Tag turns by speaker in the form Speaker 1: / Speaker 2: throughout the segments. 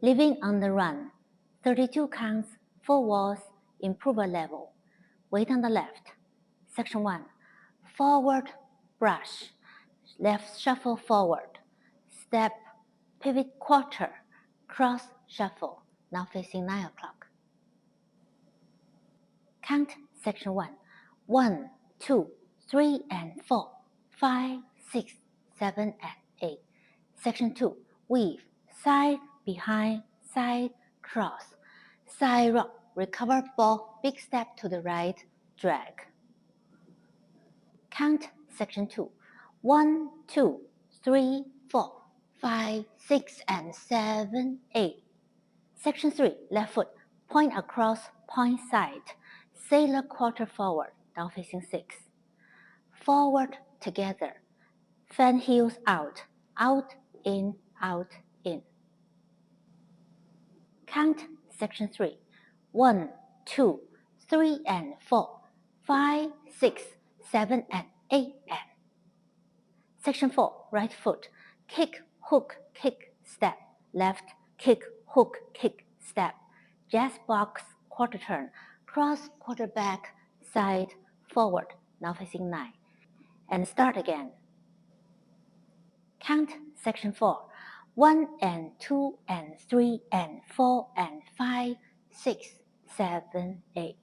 Speaker 1: Living on the run, 32 counts, 4 walls, improver level. Weight on the left. Section 1. Forward, brush. Left shuffle forward. Step, pivot quarter. Cross, shuffle. Now facing 9 o'clock. Count section 1. 1, 2, 3, and 4, 5, 6, 7, and 8. Section 2. Weave, side, behind, side, cross. Side rock, recover ball, big step to the right, drag. Count section 2. 1, 2, 3, 4, 5, 6, and 7, 8. Section 3. Left foot, point across, point side. Sailor quarter forward, down facing 6. Forward together. Fan heels out, out, in, out, in. Count section 3. 1, 2, 3, and 4, 5, 6, 7, and 8, and. Section 4. Right foot, kick, hook, kick, step. Left, kick, hook, kick, step. Jazz box, quarter turn. Cross, quarter back, side, forward, now facing 9. And start again. Count section 4. 1 and 2 and 3 and 4 and 5, 6, 7, 8.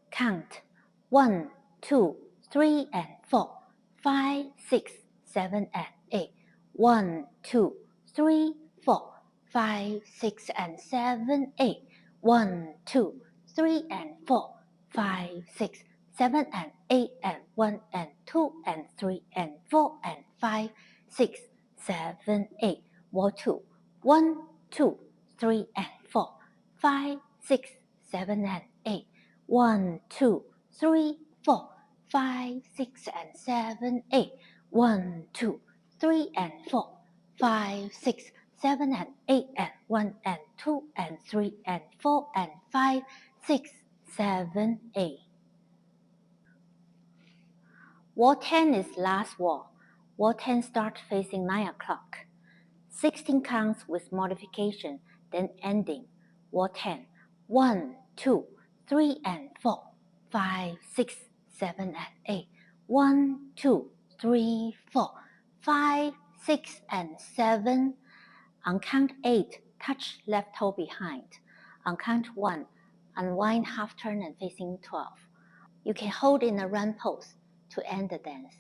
Speaker 1: Count 1, 2, 3 and 4, 5, 6, 7, and 8. 1, 2, 3, 4, 5, 6, and 7, 8. 1, 2, 3, and 4, 5, 6, 7, and 8, and 1 and 2 and 3 and 4 and 5, 6, 7, 8. Wall 2. 1, 2, 3, and 4, 5, 6, 7, and 8. 1, 2, 3, 4, 5, 6, and 7, 8. 1, 2, 3, and 4, 5, 6, 7, and 8, and 1 and 2 and 3 and 4 and 5, 6, 7, 8. Wall 10 is last wall. Wall 10 start facing 9 o'clock. 16 counts with modification, then ending. Wall 10. 1, 2, 3, and 4, 5, 6, 7, and 8. 1, 2, 3, 4, 5, 6, and 7. On count 8, touch left toe behind. On count 1, unwind half turn and facing 12. You can hold in a run pose to end the dance.